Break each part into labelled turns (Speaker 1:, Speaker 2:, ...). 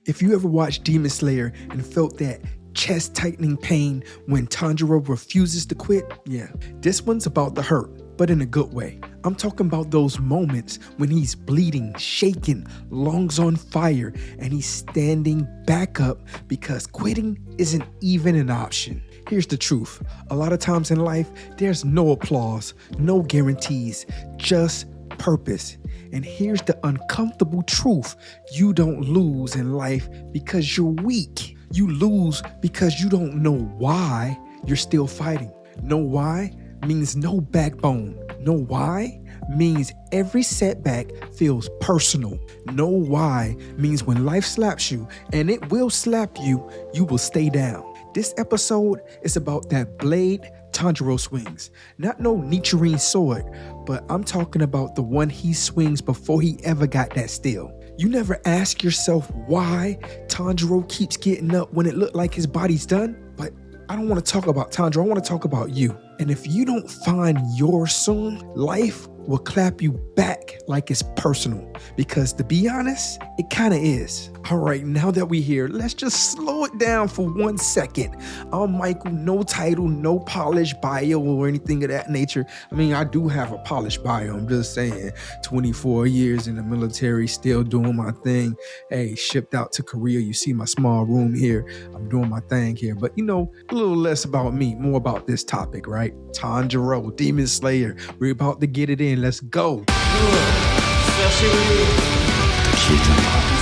Speaker 1: If you ever watched Demon Slayer and felt that chest tightening pain when Tanjiro refuses to quit, yeah, this one's about the hurt, but in a good way. I'm talking about those moments when he's bleeding, shaking, lungs on fire, and he's standing back up because quitting isn't even an option. Here's the truth. A lot of times in life, there's no applause, no guarantees, just purpose. And here's the uncomfortable truth. You don't lose in life because you're weak. You lose because you don't know why you're still fighting. Know why means no backbone. Know why means every setback feels personal. Know why means when life slaps you, and it will slap you, you will stay down. This episode is about that blade Tanjiro swings. Not no Nichiren sword, but I'm talking about the one he swings before he ever got that steel. You never ask yourself why Tanjiro keeps getting up when it looked like his body's done? But I don't want to talk about Tanjiro, I want to talk about you. And if you don't find yours soon, life will clap you back like it's personal. Because to be honest, it kind of is. All right, now that we're here, let's just slow it down for 1 second. I'm Michael, no title, no polished bio or anything of that nature. I mean, I do have a polished bio, I'm just saying. 24 years in the military, still doing my thing. Hey, shipped out to Korea. You see my small room here. I'm doing my thing here. But you know, a little less about me, more about this topic, right? Tanjiro, Demon Slayer. We're about to get it in. Let's go.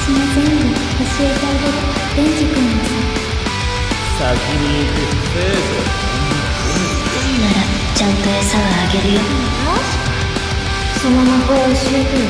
Speaker 2: 私も全部教えてあげるデンジ君のさ
Speaker 3: 先に行くせいぜ
Speaker 2: ならちゃんと餌はあげるよその魔法を教えてよ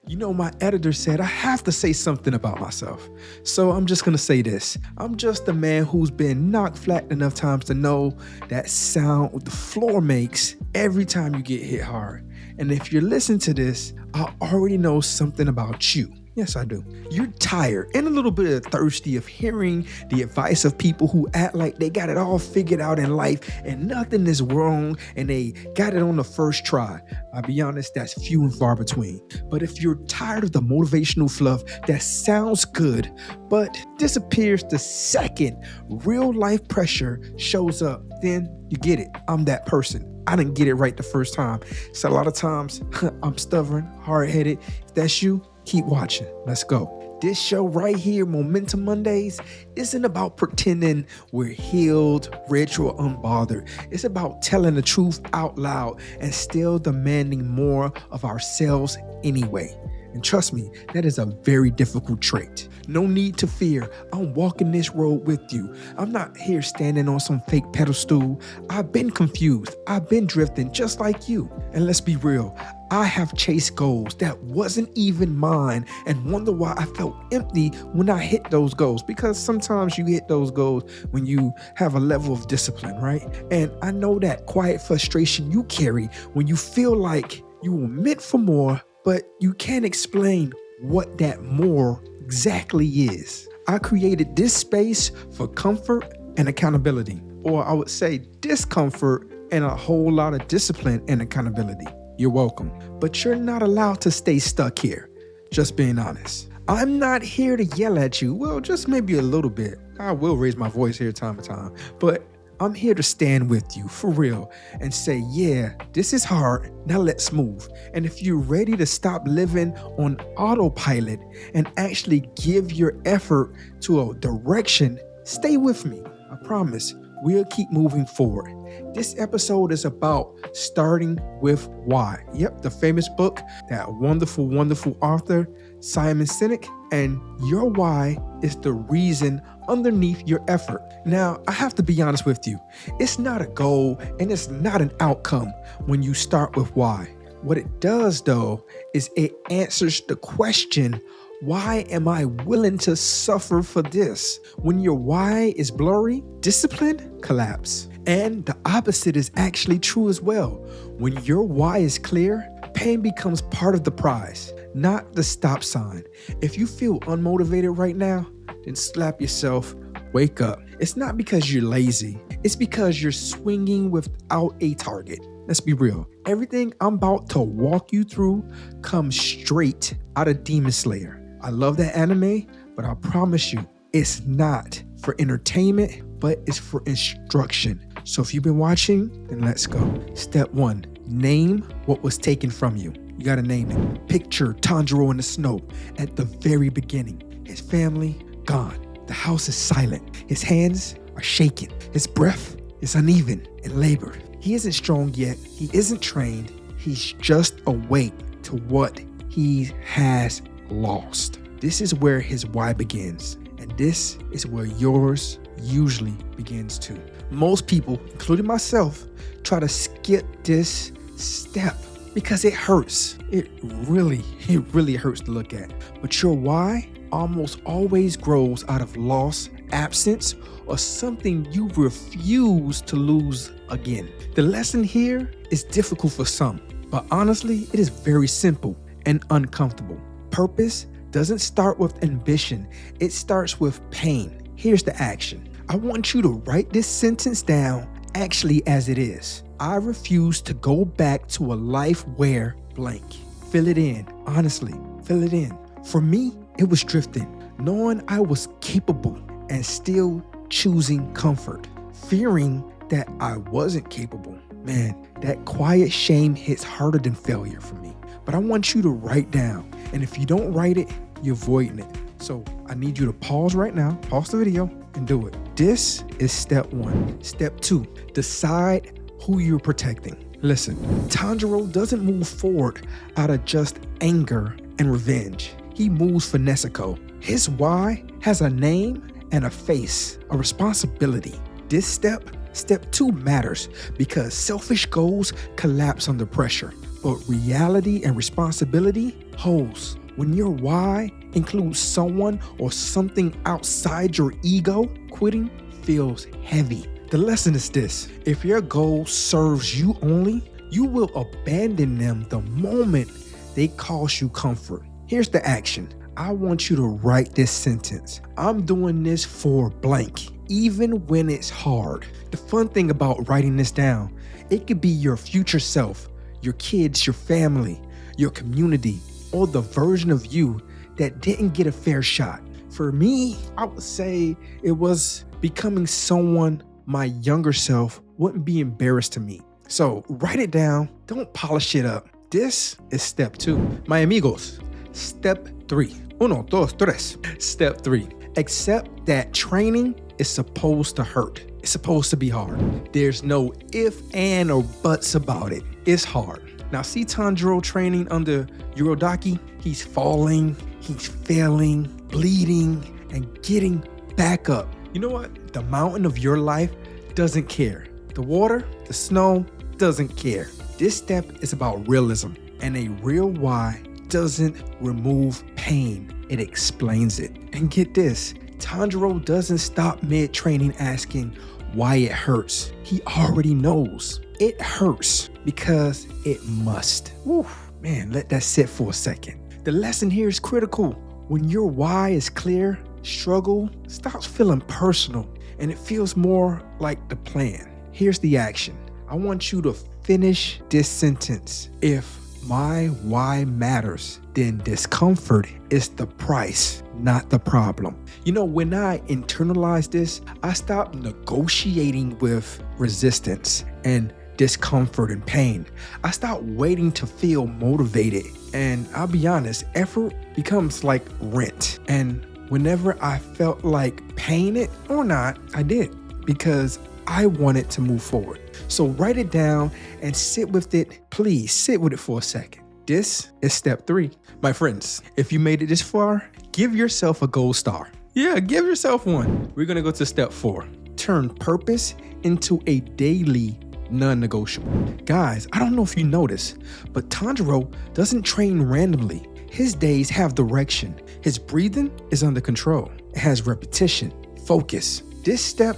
Speaker 1: You know, my editor said I have to say something about myself. So I'm just gonna say this. I'm just a man who's been knocked flat enough times to know that sound the floor makes every time you get hit hard. And if you're listening to this, I already know something about you. Yes, I do. You're tired and a little bit thirsty of hearing the advice of people who act like they got it all figured out in life and nothing is wrong and they got it on the first try. I'll be honest, that's few and far between. But if you're tired of the motivational fluff that sounds good, but disappears the second real life pressure shows up, then you get it. I'm that person. I didn't get it right the first time. So a lot of times I'm stubborn, hard-headed. If that's you, keep watching. Let's go. This show right here, Momentum Mondays, isn't about pretending we're healed, rich, or unbothered. It's about telling the truth out loud and still demanding more of ourselves anyway. And trust me, that is a very difficult trait. No need to fear. I'm walking this road with you. I'm not here standing on some fake pedestal. I've been confused. I've been drifting just like you. And let's be real, I have chased goals that wasn't even mine and wonder why I felt empty when I hit those goals. Because sometimes you hit those goals when you have a level of discipline, right? And I know that quiet frustration you carry when you feel like you were meant for more, but you can't explain what that more exactly is. I created this space for comfort and accountability, or I would say discomfort and a whole lot of discipline and accountability. You're welcome. But you're not allowed to stay stuck here. Just being honest. I'm not here to yell at you. Well, just maybe a little bit. I will raise my voice here time to time, but I'm here to stand with you for real and say, yeah, this is hard. Now let's move. And if you're ready to stop living on autopilot and actually give your effort to a direction, stay with me. I promise we'll keep moving forward. This episode is about starting with why. Yep, the famous book, that wonderful, wonderful author, Simon Sinek, and your why is the reason underneath your effort. Now, I have to be honest with you. It's not a goal and it's not an outcome when you start with why. What it does though, is it answers the question, why am I willing to suffer for this? When your why is blurry, discipline collapse. And the opposite is actually true as well. When your why is clear, pain becomes part of the prize, not the stop sign. If you feel unmotivated right now, then slap yourself, wake up. It's not because you're lazy. It's because you're swinging without a target. Let's be real. Everything I'm about to walk you through comes straight out of Demon Slayer. I love that anime, but I promise you, it's not for entertainment, but it's for instruction. So if you've been watching, then let's go. Step 1, name what was taken from you. You gotta name it. Picture Tanjiro in the snow at the very beginning. His family, gone. The house is silent. His hands are shaking. His breath is uneven and labored. He isn't strong yet. He isn't trained. He's just awake to what he has lost. This is where his why begins. And this is where yours usually begins too. Most people, including myself, try to skip this step because it hurts. It really hurts to look at. But your why almost always grows out of loss, absence, or something you refuse to lose again. The lesson here is difficult for some, but honestly, it is very simple and uncomfortable. Purpose doesn't start with ambition, it starts with pain. Here's the action. I want you to write this sentence down actually as it is. I refuse to go back to a life where blank. Fill it in. Honestly, fill it in. For me, it was drifting, knowing I was capable and still choosing comfort, fearing that I wasn't capable. Man, that quiet shame hits harder than failure for me. But I want you to write down, and if you don't write it, you're avoiding it. So I need you to pause right now, pause the video, and do it. This is step 1. Step 2, decide who you're protecting. Listen, Tanjiro doesn't move forward out of just anger and revenge. He moves for Nezuko. His why has a name and a face, a responsibility. This step 2 matters because selfish goals collapse under pressure, but reality and responsibility holds. When your why includes someone or something outside your ego, quitting feels heavy. The lesson is this: if your goal serves you only, you will abandon them the moment they cause you comfort. Here's the action. I want you to write this sentence. I'm doing this for blank, even when it's hard. The fun thing about writing this down, it could be your future self, your kids, your family, your community, or the version of you that didn't get a fair shot. For me, I would say it was becoming someone my younger self wouldn't be embarrassed to meet. So write it down, don't polish it up. This is step 2. My amigos, step 3. Uno, dos, tres. Step 3, accept that training is supposed to hurt. It's supposed to be hard. There's no if, and, or buts about it. It's hard. Now see Tanjiro training under Urodaki? He's falling, he's failing, bleeding, and getting back up. You know what? The mountain of your life doesn't care. The water, the snow, doesn't care. This step is about realism, and a real why doesn't remove pain, it explains it. And get this, Tanjiro doesn't stop mid-training asking why it hurts. He already knows. It hurts because it must. Woo, man, let that sit for a second. The lesson here is critical. When your why is clear, struggle stops feeling personal and it feels more like the plan. Here's the action. I want you to finish this sentence. If my why matters, then discomfort is the price, not the problem. You know, when I internalized this, I stopped negotiating with resistance and discomfort and pain. I stopped waiting to feel motivated. And I'll be honest, effort becomes like rent. And whenever I felt like paying it or not, I did because I wanted to move forward. So write it down and sit with it. Please sit with it for a second. This is step 3. My friends, if you made it this far, give yourself a gold star. Yeah, give yourself one. We're gonna go to step 4. Turn purpose into a daily non-negotiable. Guys, I don't know if you notice, but Tanjiro doesn't train randomly. His days have direction. His breathing is under control. It has repetition, focus. This step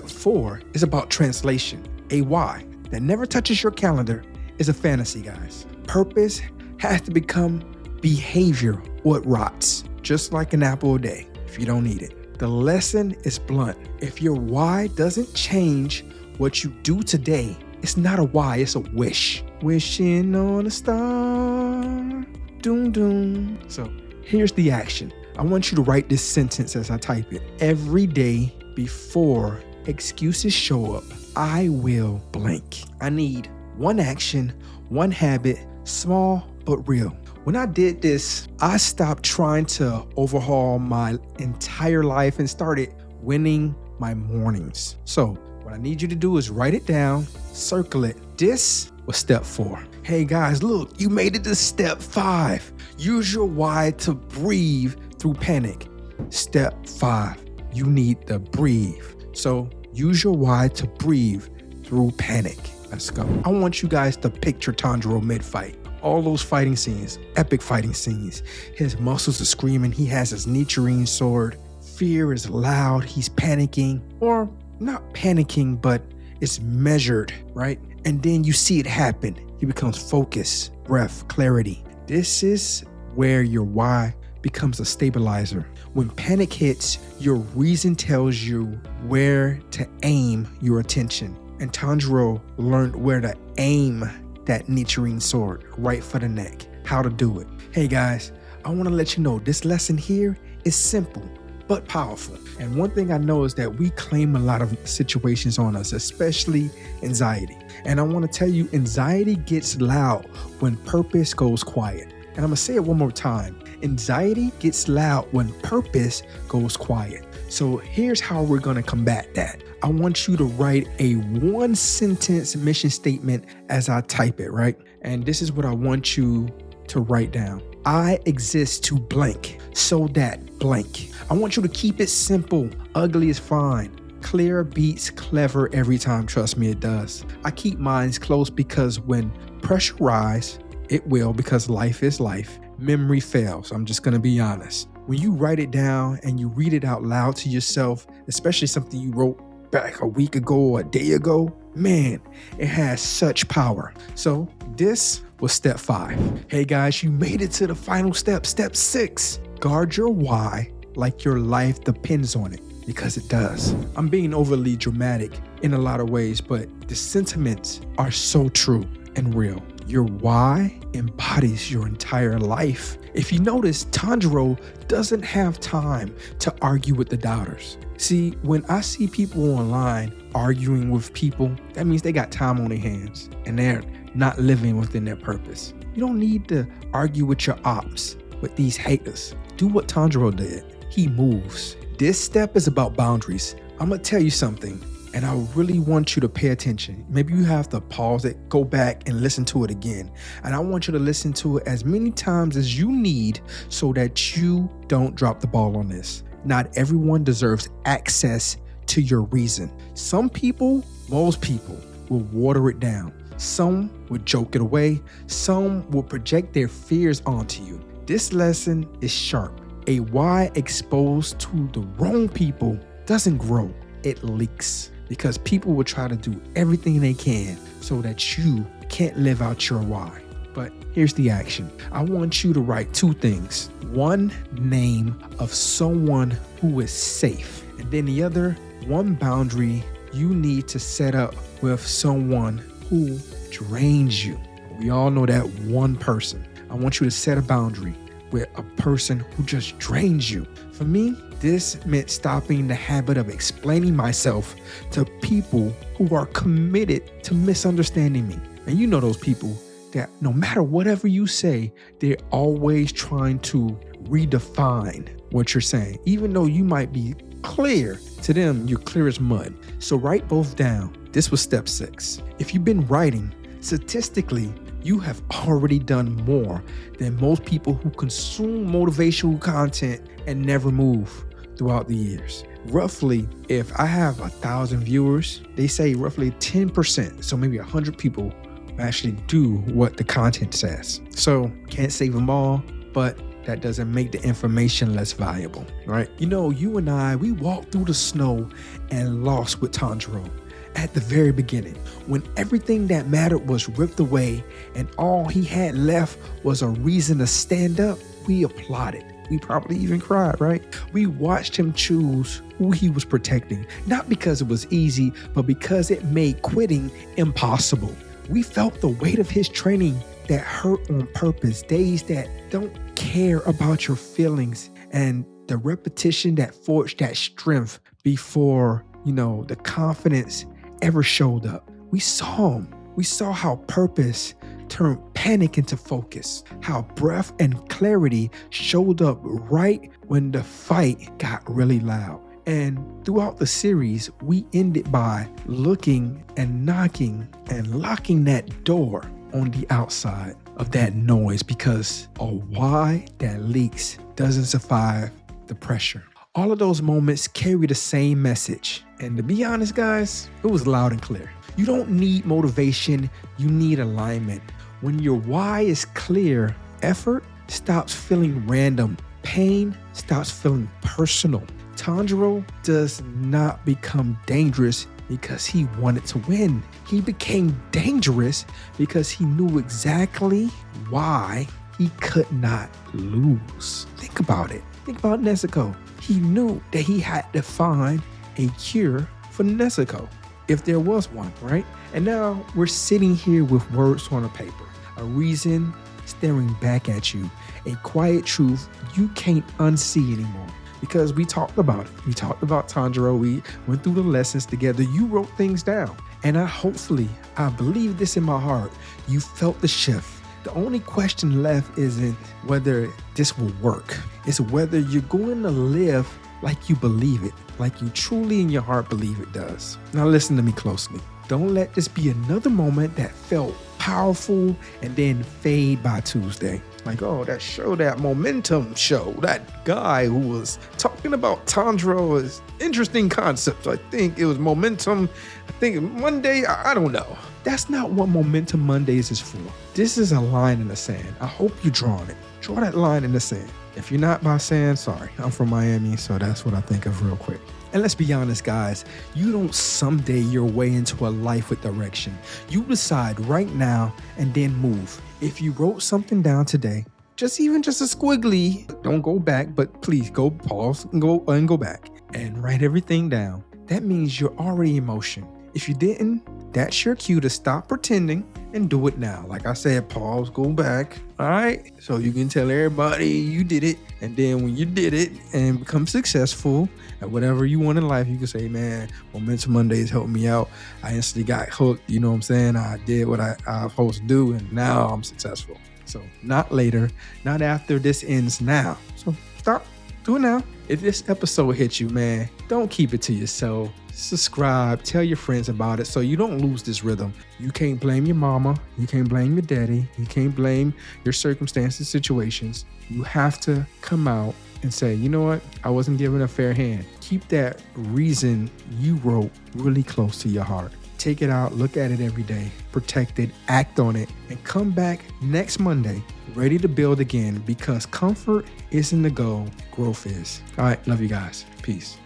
Speaker 1: 4, is about translation. A why that never touches your calendar is a fantasy, guys. Purpose has to become behavior or it rots, just like an apple a day if you don't eat it. The lesson is blunt. If your why doesn't change what you do today, it's not a why, it's a wish. Wishing on a star, doom doom. So here's the action. I want you to write this sentence as I type it. Every day before excuses show up, I will blank. I need one action, one habit, small but real. When I did this, I stopped trying to overhaul my entire life and started winning my mornings. So what I need you to do is write it down, circle it. This was step 4. Hey guys, look, you made it to step 5. Use your why to breathe through panic. Step 5, you need to breathe. So use your why to breathe through panic. Let's go. I want you guys to picture Tanjiro mid-fight. All those fighting scenes, epic fighting scenes. His muscles are screaming. He has his Nichiren sword. Fear is loud. He's panicking, or not panicking, but it's measured, right? And then you see it happen. He becomes focus, breath, clarity. This is where your why becomes a stabilizer. When panic hits, your reason tells you where to aim your attention. And Tanjiro learned where to aim that Nichiren sword right for the neck, how to do it. Hey guys, I want to let you know this lesson here is simple but powerful. And one thing I know is that we claim a lot of situations on us, especially anxiety. And I want to tell you, anxiety gets loud when purpose goes quiet. And I'm gonna say it one more time. Anxiety gets loud when purpose goes quiet. So here's how we're gonna combat that. I want you to write a 1-sentence mission statement as I type it, right? And this is what I want you to write down. I exist to blank so that blank. I want you to keep it simple. Ugly is fine. Clear beats clever every time. Trust me, it does. I keep minds close because when pressure rise, it will, because life is life. Memory fails. I'm just gonna be honest. When you write it down and you read it out loud to yourself, especially something you wrote back a week ago or a day ago, man, it has such power. So this was step 5. Hey guys, you made it to the final step, step 6. Guard your why like your life depends on it, because it does. I'm being overly dramatic in a lot of ways, but the sentiments are so true and real. Your why embodies your entire life. If you notice, Tanjiro doesn't have time to argue with the doubters. See, when I see people online arguing with people, that means they got time on their hands and they're not living within their purpose. You don't need to argue with your ops, with these haters. Do what Tanjiro did. He moves. This step is about boundaries. I'm gonna tell you something, and I really want you to pay attention. Maybe you have to pause it, go back and listen to it again. And I want you to listen to it as many times as you need so that you don't drop the ball on this. Not everyone deserves access to your reason. Some people, most people, will water it down. Some will joke it away. Some will project their fears onto you. This lesson is sharp. A why exposed to the wrong people doesn't grow, it leaks. Because people will try to do everything they can so that you can't live out your why. But here's the action. I want you to write 2 things. One, name of someone who is safe. And then the other, one boundary you need to set up with someone who drains you. We all know that one person. I want you to set a boundary with a person who just drains you. For me, this meant stopping the habit of explaining myself to people who are committed to misunderstanding me. And you know those people that no matter whatever you say, they're always trying to redefine what you're saying. Even though you might be clear, to them, you're clear as mud. So write both down. This was step 6. If you've been writing, statistically, you have already done more than most people who consume motivational content and never move throughout the years. Roughly, if I have 1,000 viewers, they say roughly 10%, so maybe 100 people actually do what the content says. So can't save them all, but that doesn't make the information less valuable, right? You know, you and I, we walked through the snow and lost with Tanjiro. At the very beginning, when everything that mattered was ripped away and all he had left was a reason to stand up, we applauded. We probably even cried, right? We watched him choose who he was protecting, not because it was easy, but because it made quitting impossible. We felt the weight of his training that hurt on purpose, days that don't care about your feelings, and the repetition that forged that strength before, the confidence ever showed up. We saw them. We saw how purpose turned panic into focus, how breath and clarity showed up right when the fight got really loud. And throughout the series, we ended by looking and knocking and locking that door on the outside of that noise, because a why that leaks doesn't survive the pressure. All of those moments carry the same message. And to be honest, guys, it was loud and clear. You don't need motivation, you need alignment. When your why is clear, effort stops feeling random. Pain stops feeling personal. Tanjiro does not become dangerous because he wanted to win. He became dangerous because he knew exactly why he could not lose. Think about it. Think about Nezuko. He knew that he had to find a cure for Nezuko, if there was one, right? And now we're sitting here with words on a paper, a reason staring back at you, a quiet truth you can't unsee anymore. Because we talked about it. We talked about Tanjiro. We went through the lessons together. You wrote things down. And I believe this in my heart, you felt the shift. The only question left isn't whether this will work. It's whether you're going to live like you believe it, like you truly in your heart believe it does. Now listen to me closely. Don't let this be another moment that felt powerful and then fade by Tuesday. Like, oh, that momentum show, that guy who was talking about Tanjiro is interesting concepts. I think it was momentum. I think Monday, I don't know. That's not what Momentum Mondays is for. This is a line in the sand. I hope you're drawing it. Draw that line in the sand. If you're not by sand, sorry. I'm from Miami, so that's what I think of real quick. And let's be honest, guys, you don't someday your way into a life with direction. You decide right now and then move. If you wrote something down today, just a squiggly, don't go back, but please go pause and go back and write everything down. That means you're already in motion. If you didn't, that's your cue to stop pretending and do it now. Like I said, pause, go back. All right. So you can tell everybody you did it. And then when you did it and become successful at whatever you want in life, you can say, man, Momentum Mondays helped me out. I instantly got hooked. You know what I'm saying? I did what I was supposed to do. And now I'm successful. So not later, not after this ends now. So stop, do it now. If this episode hit you, man, don't keep it to yourself. Subscribe, tell your friends about it so you don't lose this rhythm. You can't blame your mama, you can't blame your daddy, you can't blame your circumstances, situations. You have to come out and say, you know what, I wasn't given a fair hand. Keep that reason you wrote really close to your heart. Take it out, look at it every day, protect it, act on it, and come back next Monday ready to build again, because comfort isn't the goal, growth is. All right, love you guys. Peace.